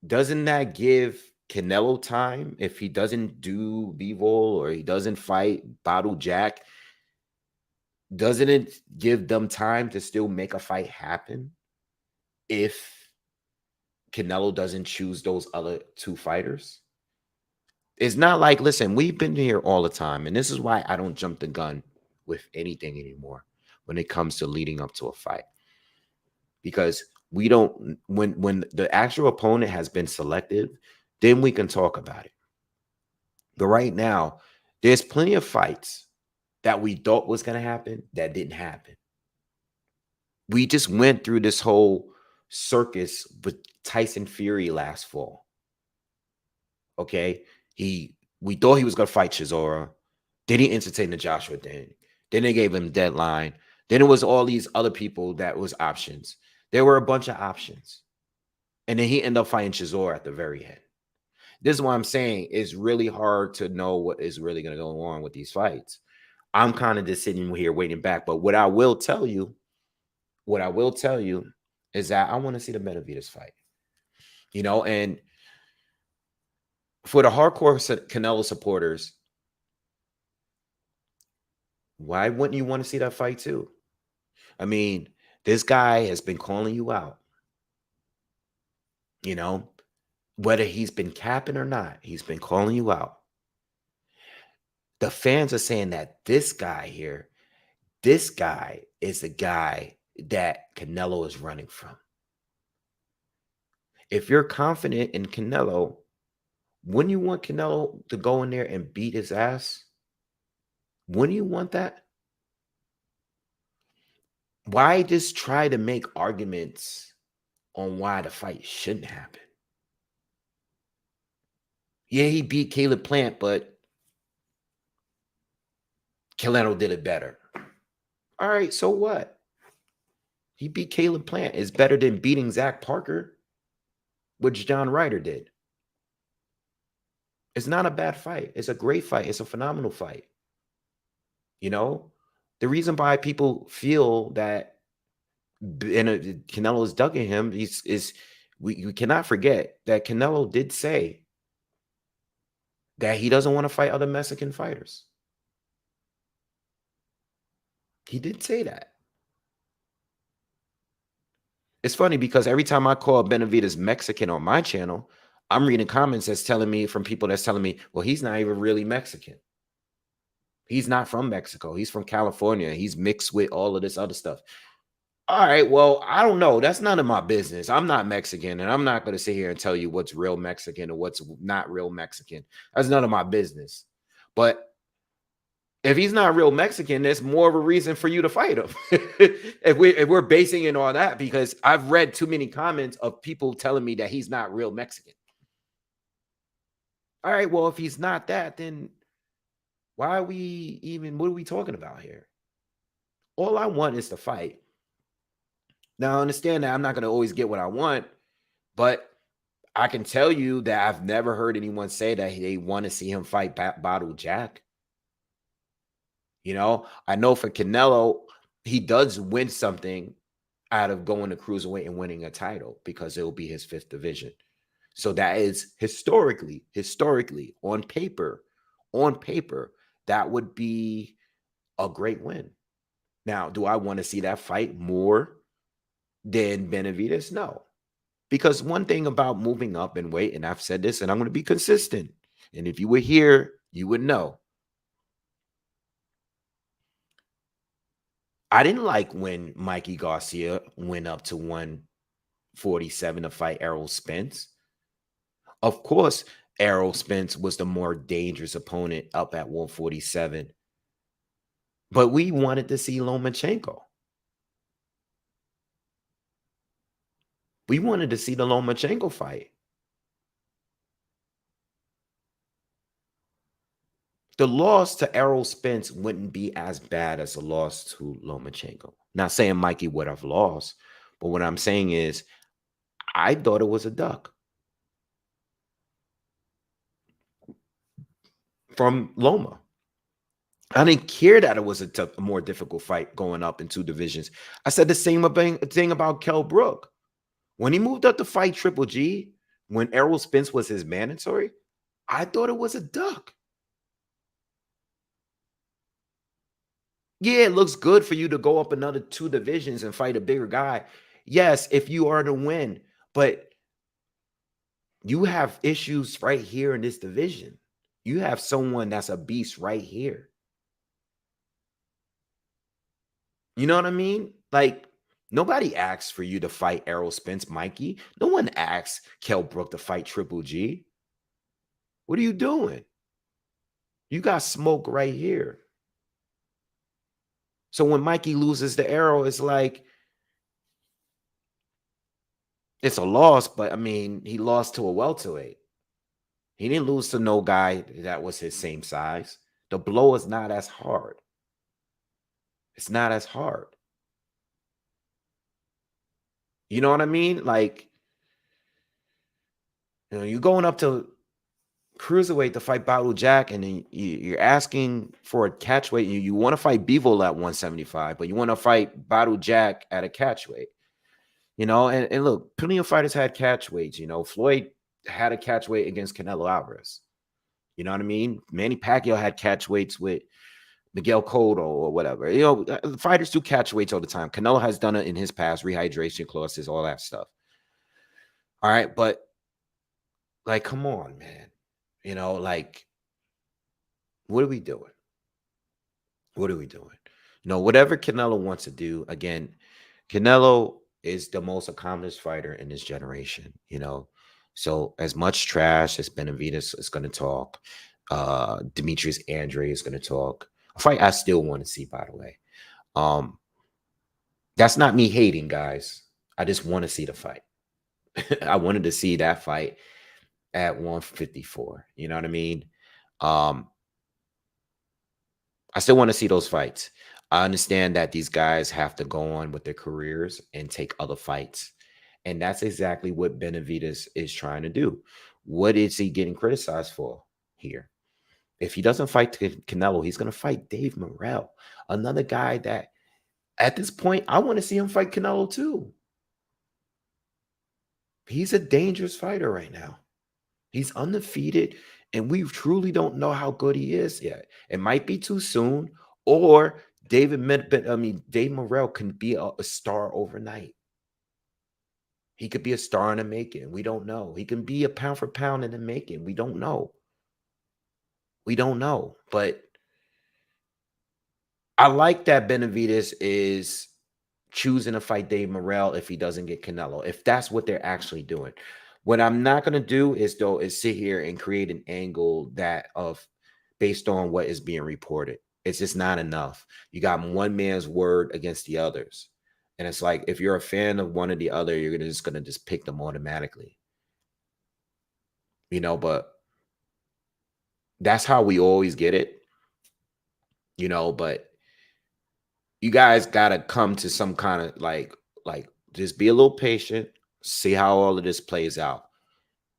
Doesn't that give Canelo time if he doesn't do Bivol or he doesn't fight Bottle Jack? Doesn't it give them time to still make a fight happen if Canelo doesn't choose those other two fighters? It's not like, listen, we've been here all the time, and this is why I don't jump the gun with anything anymore when it comes to leading up to a fight. Because we don't, when the actual opponent has been selected, then we can talk about it. But right now, there's plenty of fights that we thought was going to happen that didn't happen. We just went through this whole circus with Tyson Fury last fall. Okay. We thought he was going to fight Chisora. Then he entertained the Joshua thing. Then they gave him deadline. Then it was all these other people that was options. There were a bunch of options. And then he ended up fighting Chisora at the very end. This is what I'm saying. It's really hard to know what is really going to go on with these fights. I'm kind of just sitting here waiting back. But what I will tell you is that I want to see the Benavidez fight. And for the hardcore Canelo supporters, why wouldn't you want to see that fight too? I mean, this guy has been calling you out. Whether he's been capping or not, he's been calling you out. The fans are saying that this guy is the guy that Canelo is running from. If you're confident in Canelo, wouldn't you want Canelo to go in there and beat his ass? Wouldn't you want that? Why just try to make arguments on why the fight shouldn't happen? Yeah, he beat Caleb Plant, but Canelo did it better. All right, so what? He beat Caleb Plant. It's better than beating Zach Parker, which John Ryder did. It's not a bad fight. It's a great fight. It's a phenomenal fight. The reason why people feel that Canelo is ducking him is we cannot forget that Canelo did say that he doesn't want to fight other Mexican fighters. He did say that. It's funny because every time I call Benavidez Mexican on my channel, I'm reading comments from people that's telling me, well, he's not even really Mexican. He's not from Mexico. He's from California. He's mixed with all of this other stuff. All right, well, I don't know. That's none of my business. I'm not Mexican, and I'm not going to sit here and tell you what's real Mexican or what's not real Mexican. That's none of my business. But if he's not real Mexican, there's more of a reason for you to fight him. if we're basing it on that, because I've read too many comments of people telling me that he's not real Mexican. All right, well, if he's not that, then what are we talking about here? All I want is to fight. Now, I understand that I'm not going to always get what I want, but I can tell you that I've never heard anyone say that they want to see him fight Bottle Jack. I know for Canelo, he does win something out of going to cruiserweight and winning a title because it will be his 5th division. So that is historically on paper, that would be a great win. Now, do I want to see that fight more than Benavidez? No. Because one thing about moving up in weight, and I've said this, and I'm going to be consistent, and if you were here, you would know. I didn't like when Mikey Garcia went up to 147 to fight Errol Spence. Of course, Errol Spence was the more dangerous opponent up at 147. But we wanted to see Lomachenko. We wanted to see the Lomachenko fight. The loss to Errol Spence wouldn't be as bad as a loss to Lomachenko. Not saying Mikey would have lost, but what I'm saying is I thought it was a duck from Loma. I didn't care that it was a more difficult fight going up in two divisions. I said the same thing about Kell Brook. When he moved up to fight Triple G, when Errol Spence was his mandatory, I thought it was a duck. Yeah, it looks good for you to go up another two divisions and fight a bigger guy. Yes, if you are to win, but you have issues right here in this division. You have someone that's a beast right here. You know what I mean? Like, nobody asks for you to fight Errol Spence, Mikey. No one asks Kell Brook to fight Triple G. What are you doing? You got smoke right here. So when Mikey loses the arrow, it's like, it's a loss, but I mean, he lost to a welterweight. He didn't lose to no guy that was his same size. The blow is not as hard. It's not as hard. You know what I mean? Like, you're going up to cruiserweight to fight Battle Jack, and then you're asking for a catchweight. You want to fight Bevo at 175, but you want to fight Battle Jack at a catchweight. And look, plenty of fighters had catchweights. Floyd had a catchweight against Canelo Alvarez. You know what I mean? Manny Pacquiao had catchweights with Miguel Cotto or whatever. Fighters do catchweights all the time. Canelo has done it in his past, rehydration clauses, all that stuff. All right, but like, come on, man. Like, what are we doing? What are we doing? Whatever Canelo wants to do, again, Canelo is the most accomplished fighter in this generation. So as much trash as Benavidez is going to talk, Demetrius Andre is going to talk. A fight I still want to see, by the way. That's not me hating, guys. I just want to see the fight. I wanted to see that fight at 154. You know what I mean? I still want to see those fights. I understand that these guys have to go on with their careers and take other fights. And that's exactly what Benavidez is trying to do. What is he getting criticized for here? If he doesn't fight Canelo, he's going to fight Dave Morrell, another guy that at this point, I want to see him fight Canelo too. He's a dangerous fighter right now. He's undefeated, and we truly don't know how good he is yet. It might be too soon, or Dave Morrell can be a star overnight. He could be a star in the making. We don't know. He can be a pound for pound in the making. We don't know. We don't know. But I like that Benavidez is choosing to fight Dave Morrell if he doesn't get Canelo, if that's what they're actually doing. What I'm not going to do is sit here and create an angle based on what is being reported. It's just not enough. You got one man's word against the others. And it's like, if you're a fan of one or the other, you're just going to pick them automatically. But that's how we always get it. But you guys got to come to some kind of like just be a little patient, see how all of this plays out.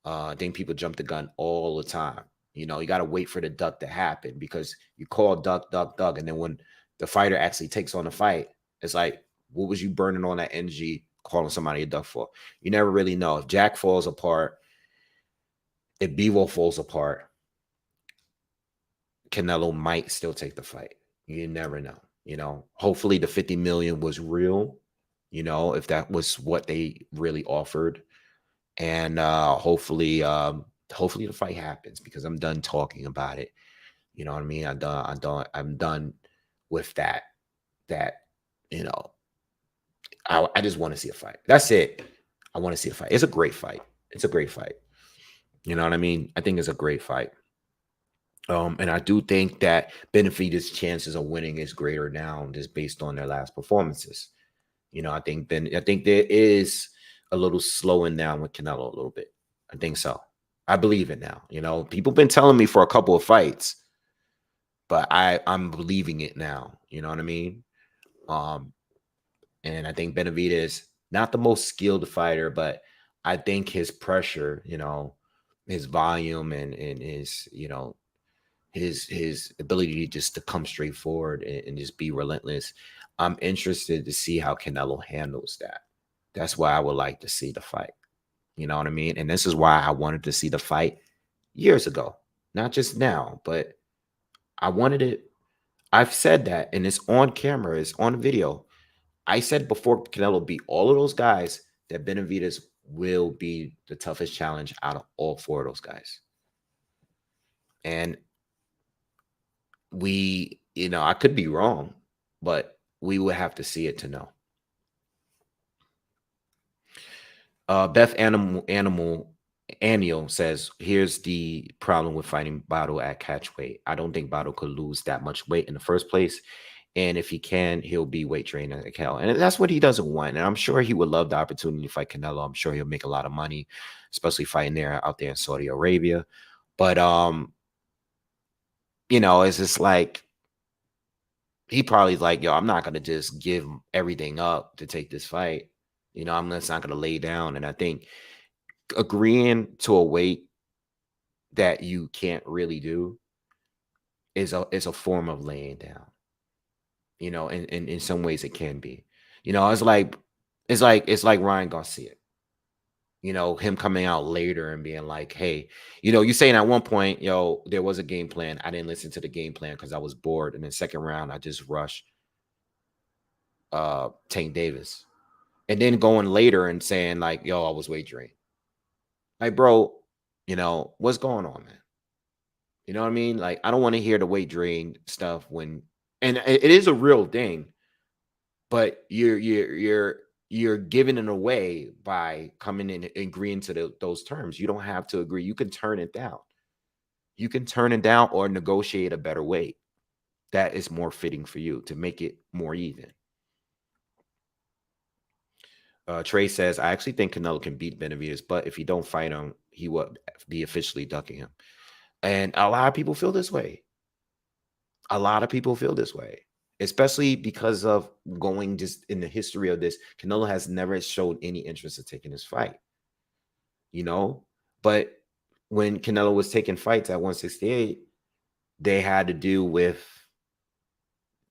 I think people jump the gun all the time. You got to wait for the duck to happen, because you call duck, duck, duck. And then when the fighter actually takes on the fight, it's like, what was you burning on that energy calling somebody a duck for? You never really know. If Jack falls apart, if Bevo falls apart, Canelo might still take the fight. You never know. Hopefully the 50 million was real, if that was what they really offered. And hopefully the fight happens, because I'm done talking about it. You know what I mean? I'm done with that. I just want to see a fight. That's it. I want to see a fight. It's a great fight. It's a great fight. You know what I mean? I think it's a great fight. And I do think that Benavidez's chances of winning is greater now, just based on their last performances. I think there is a little slowing down with Canelo a little bit. I think so. I believe it now. People been telling me for a couple of fights, but I'm believing it now. You know what I mean? Um, and I think Benavidez, not the most skilled fighter, but I think his pressure, his volume and his, his ability just to come straight forward and just be relentless. I'm interested to see how Canelo handles that. That's why I would like to see the fight. You know what I mean? And this is why I wanted to see the fight years ago, not just now, but I wanted it. I've said that, and it's on camera, it's on video. I said before Canelo beat all of those guys that Benavidez will be the toughest challenge out of all four of those guys. And I could be wrong, but we would have to see it to know. Beth Animal Annual says, here's the problem with fighting Battle at catch weight. I don't think Battle could lose that much weight in the first place. And if he can, he'll be weight trained at Canelo. And that's what he doesn't want. And I'm sure he would love the opportunity to fight Canelo. I'm sure he'll make a lot of money, especially fighting out there in Saudi Arabia. But it's just like he probably like, yo, I'm not gonna just give everything up to take this fight. I'm just not gonna lay down. And I think agreeing to a weight that you can't really do is a form of laying down. In some ways it can be. It's like Ryan Garcia. Him coming out later and being like, hey, you saying at one point, there was a game plan. I didn't listen to the game plan because I was bored. And then second round, I just rushed Tank Davis. And then going later and saying like, yo, I was wagering. Like, bro, what's going on, man? You know what I mean? Like, I don't want to hear the weight drain stuff and it is a real thing, but you're giving it away by coming in and agreeing to those terms. You don't have to agree. You can turn it down. You can turn it down or negotiate a better weight that is more fitting for you to make it more even. Trey says, I actually think Canelo can beat Benavidez, but if he don't fight him, he will be officially ducking him. And a lot of people feel this way. A lot of people feel this way, especially because of going just in the history of this. Canelo has never showed any interest in taking this fight, but when Canelo was taking fights at 168, they had to do with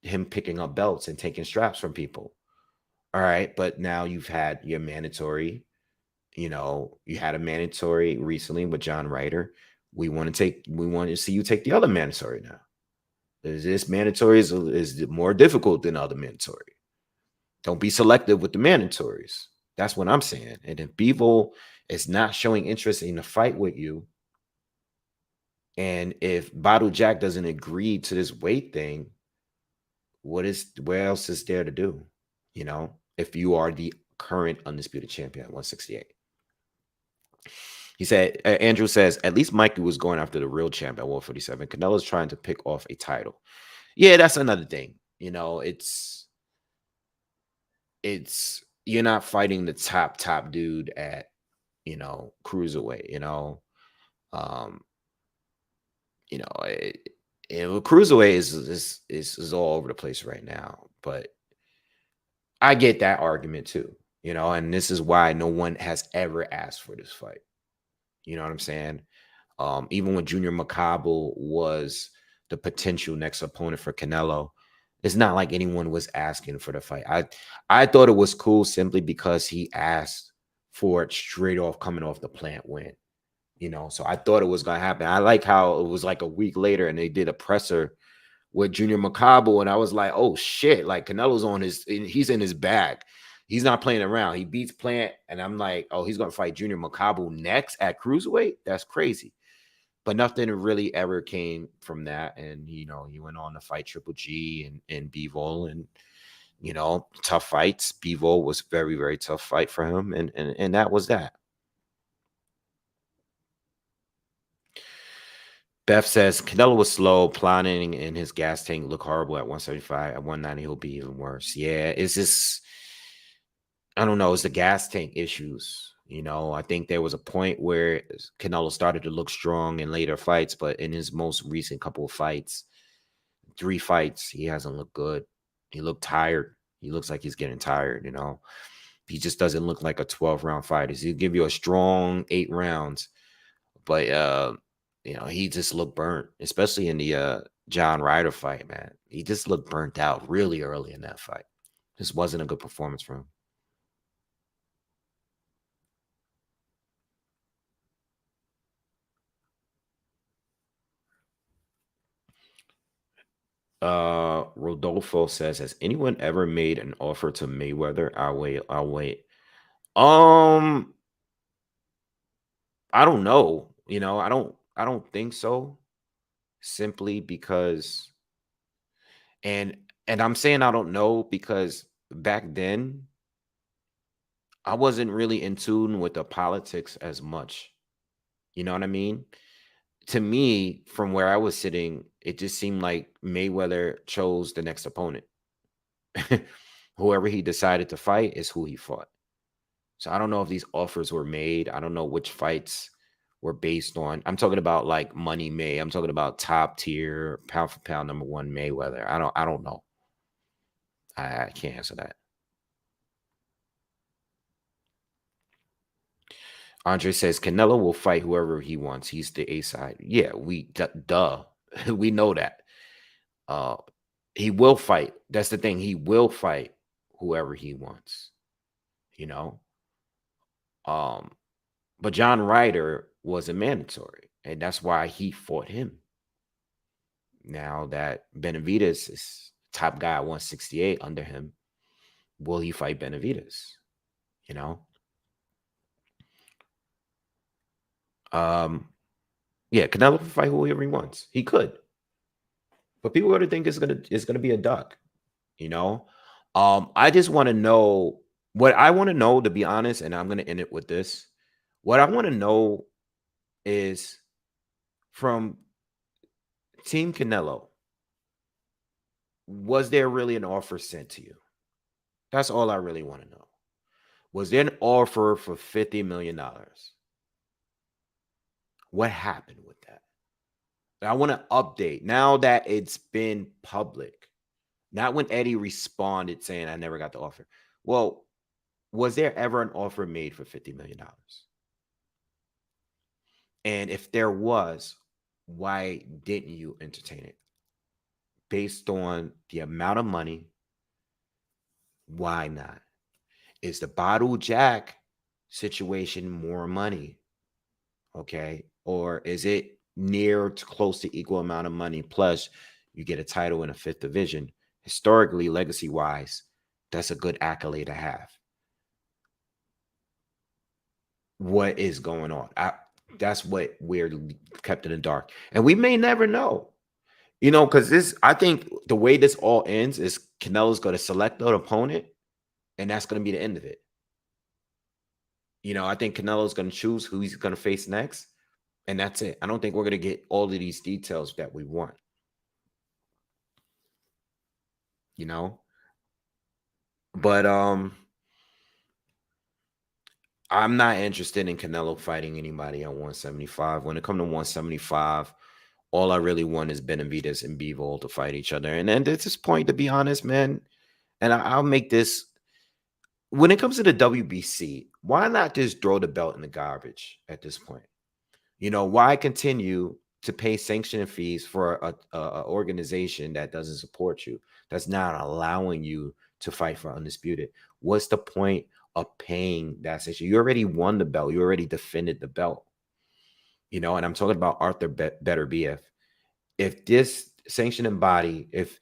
him picking up belts and taking straps from people. All right. But now you've had your mandatory, you had a mandatory recently with John Ryder. We want to see you take the other mandatory now. This mandatory is more difficult than other mandatory. Don't be selective with the mandatories. That's what I'm saying. And if Bivol is not showing interest in the fight with you, and if Bottle Jack doesn't agree to this weight thing, where else is there to do? If you are the current undisputed champion at 168. He said, Andrew says, at least Mikey was going after the real champ at 147. Canelo's trying to pick off a title. Yeah, that's another thing. It's you're not fighting the top dude at, cruiserweight, cruiserweight is all over the place right now, but I get that argument too, and this is why no one has ever asked for this fight. You know what I'm saying? Even when Junior Makabu was the potential next opponent for Canelo, it's not like anyone was asking for the fight. I thought it was cool simply because he asked for it straight off coming off the plant win. So I thought it was going to happen. I like how it was like a week later and they did a presser with Junior Makabu, and I was like, oh shit, like Canelo's he's in his bag. He's not playing around. He beats Plant, and I'm like, oh, he's going to fight Junior Makabu next at cruiserweight? That's crazy. But nothing really ever came from that. And, he went on to fight Triple G and Bivol, and, tough fights. Bivol was very, very tough fight for him, and that was that. Beth says, Canelo was slow, planning, and his gas tank looked horrible at 175. At 190, he'll be even worse. Yeah, it's just... I don't know, it's the gas tank issues. I think there was a point where Canelo started to look strong in later fights, but in his most recent couple of fights, 3 fights, he hasn't looked good. He looked tired. He looks like he's getting tired. He just doesn't look like a 12-round fighter. He'll give you a strong 8 rounds, but he just looked burnt, especially in the John Ryder fight, man. He just looked burnt out really early in that fight. This wasn't a good performance from him. Rodolfo says, has anyone ever made an offer to Mayweather? I'll wait. Um, I don't know. I don't think so. Simply because, and I'm saying I don't know because back then I wasn't really in tune with the politics as much. You know what I mean? To me, from where I was sitting, it just seemed like Mayweather chose the next opponent. Whoever he decided to fight is who he fought. So I don't know if these offers were made. I don't know which fights were based on. I'm talking about like money made. I'm talking about top tier, pound for pound, #1 Mayweather. I don't know. I can't answer that. Andre says Canelo will fight whoever he wants. He's the A side. Yeah, duh. We know that. Uh he will fight. That's the thing. He will fight whoever he wants, you know. Um but John Ryder was a mandatory, and that's why he fought him. Now that Benavidez is top guy at 168 under him, will he fight Benavidez? You know? Um, yeah, Canelo can fight whoever he wants. He could, but people are gonna think it's gonna be a duck, you know. I just want to know what I want to know, to be honest, and I'm gonna end it with this. What I want to know is from Team Canelo, was there really an offer sent to you? That's all I really want to know. Was there an offer for $50 million? What happened with that? I want to update now that it's been public. Not when Eddie responded saying I never got the offer. Well, was there ever an offer made for $50 million? And if there was, why didn't you entertain it? Based on the amount of money, why not? Is the bottle jack situation more money? Okay. Or is it near to close to equal amount of money? Plus, you get a title in a fifth division. Historically, legacy wise, that's a good accolade to have. What is going on? That's what we're kept in the dark. And we may never know, because I think the way this all ends is Canelo's going to select an opponent, and that's going to be the end of it. I think Canelo's going to choose who he's going to face next. And that's it. I don't think we're going to get all of these details that we want. But I'm not interested in Canelo fighting anybody at 175. When it comes to 175, all I really want is Benavidez and Bivol to fight each other. And then at this point, to be honest, man, and I'll make this, when it comes to the WBC, why not just throw the belt in the garbage at this point? Why continue to pay sanctioning fees for a organization that doesn't support you, that's not allowing you to fight for undisputed? What's the point of paying that sanction? You already won the belt. You already defended the belt. And I'm talking about Arthur Beterbiev. If this sanctioning body, if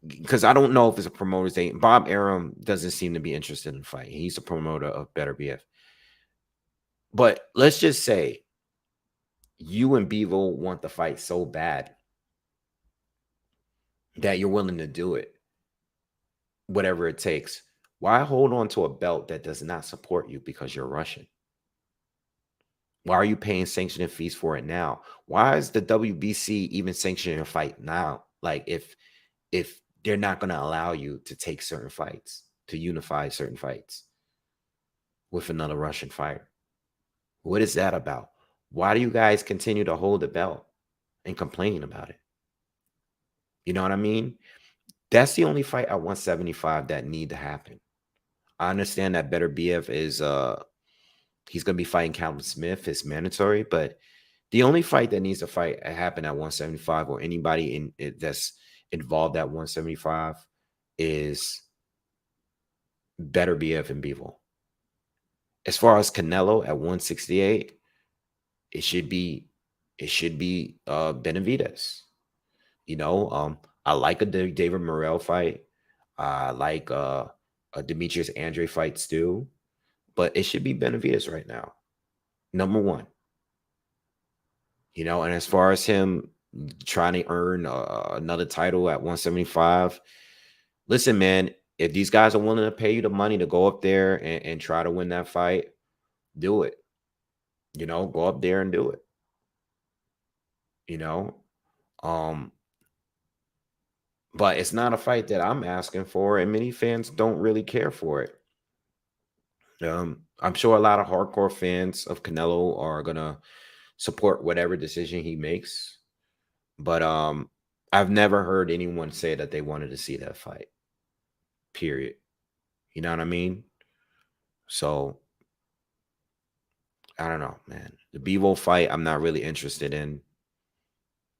because I don't know if it's a promoter's thing. Bob Arum doesn't seem to be interested in fighting. He's a promoter of Beterbiev. But let's just say you and Bivol want the fight so bad that you're willing to do it, whatever it takes. Why hold on to a belt that does not support you because you're Russian? Why are you paying sanctioning fees for it now? Why is the WBC even sanctioning a fight now? Like if they're not going to allow you to take certain fights, to unify certain fights with another Russian fighter. What is that about? Why do you guys continue to hold the belt and complain about it? You know what I mean? That's the only fight at 175 that need to happen. I understand that Better BF is he's gonna be fighting Calvin Smith, it's mandatory, but the only fight that needs to fight happen at 175 or anybody in it that's involved at 175 is Better BF and Bivol. As far as Canelo at 168, it should be Benavidez. You know, I like a David Morrell fight. I like a Demetrius Andre fight still, but it should be Benavidez right now, number one. You know, and as far as him trying to earn another title at 175, listen, man, if these guys are willing to pay you the money to go up there and try to win that fight, do it. You know, go up there and do it. You know, but it's not a fight that I'm asking for, and many fans don't really care for it. I'm sure a lot of hardcore fans of Canelo are gonna support whatever decision he makes, but I've never heard anyone say that they wanted to see that fight. Period. You know what I mean? So I don't know, man. The Bivol fight, I'm not really interested in,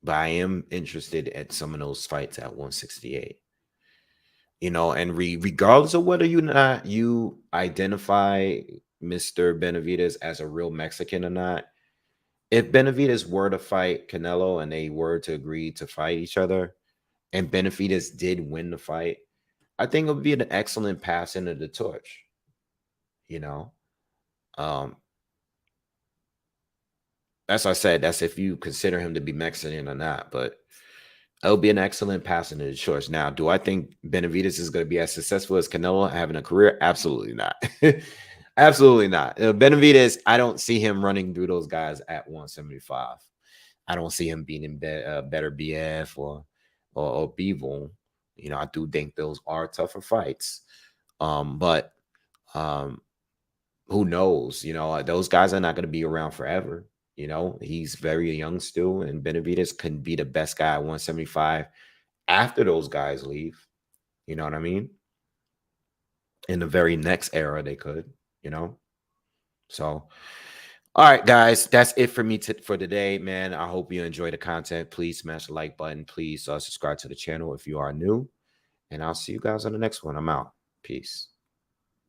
but I am interested at some of those fights at 168. You know, and regardless of whether you identify Mr. Benavidez as a real Mexican or not, if Benavidez were to fight Canelo and they were to agree to fight each other, and Benavidez did win the fight, I think it would be an excellent passing of the torch. You know, as I said, that's if you consider him to be Mexican or not, but it'll be an excellent passing of the torch. Now, do I think Benavidez is going to be as successful as Canelo having a career? Absolutely not. Absolutely not. Benavidez, I don't see him running through those guys at 175. I don't see him being in Better BF or Bivol. You know, I do think those are tougher fights. But who knows? You know, those guys are not going to be around forever. You know, he's very young still, and Benavidez can be the best guy at 175 after those guys leave. You know what I mean? In the very next era, they could, you know? So, all right, guys, that's it for me for today, man. I hope you enjoy the content. Please smash the like button. Please subscribe to the channel if you are new. And I'll see you guys on the next one. I'm out. Peace.